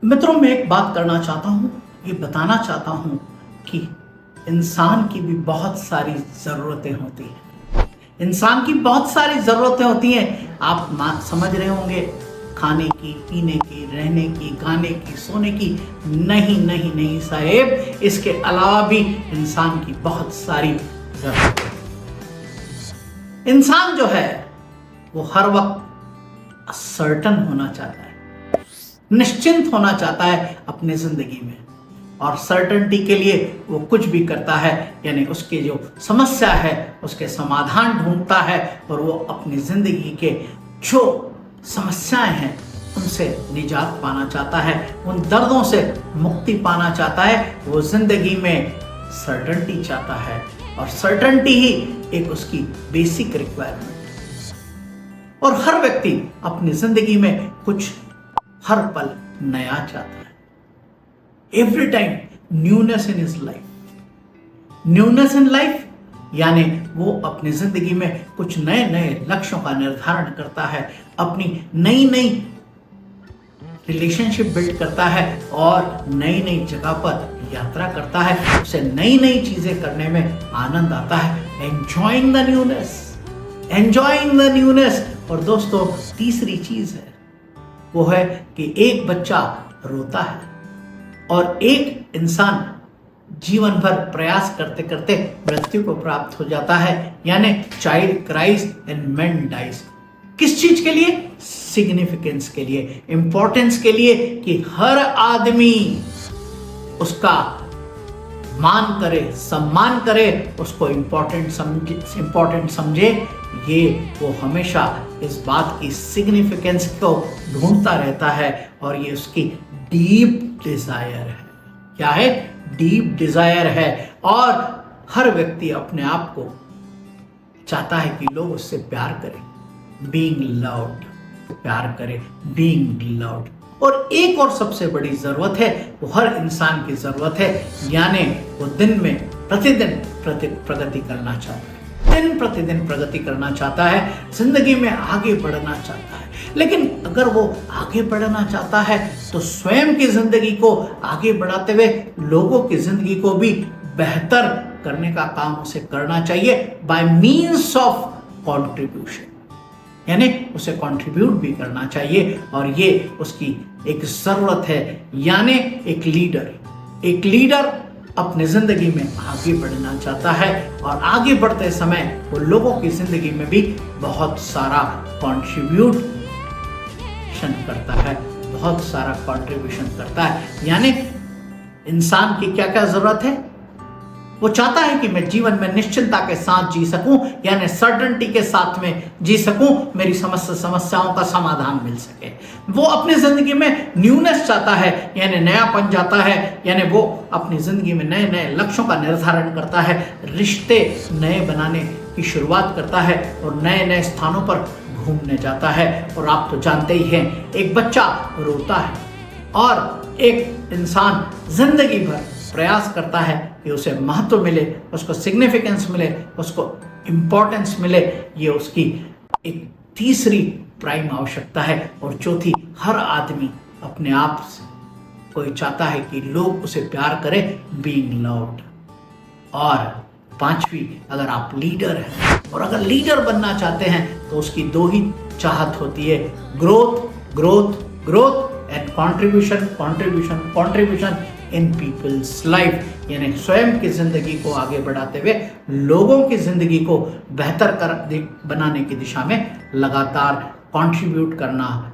मित्रों, मैं एक बात करना चाहता हूँ, ये बताना चाहता हूँ कि इंसान की भी बहुत सारी ज़रूरतें होती हैं। इंसान की बहुत सारी ज़रूरतें होती हैं। आप समझ रहे होंगे, खाने की, पीने की, रहने की, गाने की, सोने की। नहीं नहीं नहीं साहेब, इसके अलावा भी इंसान की बहुत सारी ज़रूरतें। इंसान जो है वो हर वक्त सर्टन होना चाहता है, निश्चिंत होना चाहता है अपनी जिंदगी में, और सर्टेनिटी के लिए वो कुछ भी करता है, यानी उसकी जो समस्या है उसके समाधान ढूंढता है, और वो अपनी जिंदगी के जो समस्याएं हैं उनसे निजात पाना चाहता है, उन दर्दों से मुक्ति पाना चाहता है। वो जिंदगी में सर्टेनिटी चाहता है, और सर्टेनिटी ही एक उसकी बेसिक रिक्वायरमेंट है। और हर व्यक्ति अपनी जिंदगी में कुछ हर पल नया चाहता है। Every time newness in his life. Newness in life यानी वो अपनी जिंदगी में कुछ नए नए लक्ष्यों का निर्धारण करता है, अपनी नई नई रिलेशनशिप बिल्ड करता है, और नई नई जगह पर यात्रा करता है। उसे नई नई चीजें करने में आनंद आता है। Enjoying the newness, enjoying the newness. और दोस्तों, तीसरी चीज है वो है कि एक बच्चा रोता है और एक इंसान जीवन भर प्रयास करते करते मृत्यु को प्राप्त हो जाता है, यानी child cries and man dies. किस चीज के लिए? सिग्निफिकेंस के लिए, इंपॉर्टेंस के लिए, कि हर आदमी उसका मान करे, सम्मान करे, उसको इंपॉर्टेंट समझे। ये वो हमेशा इस बात की सिग्निफिकेंस को ढूंढता रहता है, और ये उसकी डीप डिजायर है। क्या है? डीप डिजायर है। और हर व्यक्ति अपने आप को चाहता है कि लोग उससे प्यार करें, बीइंग लव्ड, प्यार करें, बीइंग लव्ड। और एक और सबसे बड़ी जरूरत है, वो हर इंसान की जरूरत है, यानी वो दिन में प्रतिदिन प्रगति करना चाहता है, दिन प्रतिदिन प्रगति करना चाहता है, जिंदगी में आगे बढ़ना चाहता है। लेकिन अगर वो आगे बढ़ना चाहता है तो स्वयं की जिंदगी को आगे बढ़ाते हुए लोगों की जिंदगी को भी बेहतर करने का काम उसे करना चाहिए, बाय मीन्स ऑफ कॉन्ट्रीब्यूशन। यानी उसे कंट्रीब्यूट भी करना चाहिए, और ये उसकी एक जरूरत है। यानी एक लीडर अपनी जिंदगी में आगे बढ़ना चाहता है, और आगे बढ़ते समय वो लोगों की जिंदगी में भी बहुत सारा कंट्रीब्यूशन करता है, बहुत सारा कंट्रीब्यूशन करता है। यानी इंसान की क्या क्या जरूरत है? वो चाहता है कि मैं जीवन में निश्चिंता के साथ जी सकूं, यानी सर्टेनिटी के साथ में जी सकूं, मेरी समस्याओं का समाधान मिल सके। वो अपनी जिंदगी में न्यूनेस चाहता है, यानी नयापन चाहता है, यानी वो अपनी जिंदगी में नए नए लक्ष्यों का निर्धारण करता है, रिश्ते नए बनाने की शुरुआत करता है, और नए नए स्थानों पर घूमने जाता है। और आप तो जानते ही हैं, एक बच्चा रोता है और एक इंसान जिंदगी भर प्रयास करता है कि उसे महत्व मिले, उसको सिग्निफिकेंस मिले, उसको इंपॉर्टेंस मिले। ये उसकी एक तीसरी प्राइम आवश्यकता है। और चौथी, हर आदमी अपने आप से कोई चाहता है कि लोग उसे प्यार करें, बीइंग लव्ड। और पांचवी, अगर आप लीडर हैं और अगर लीडर बनना चाहते हैं तो उसकी दो ही चाहत होती है, growth growth growth and contribution in people's life. यानी स्वयं की जिंदगी को आगे बढ़ाते हुए लोगों की जिंदगी को बेहतर बनाने की दिशा में लगातार कंट्रीब्यूट करना।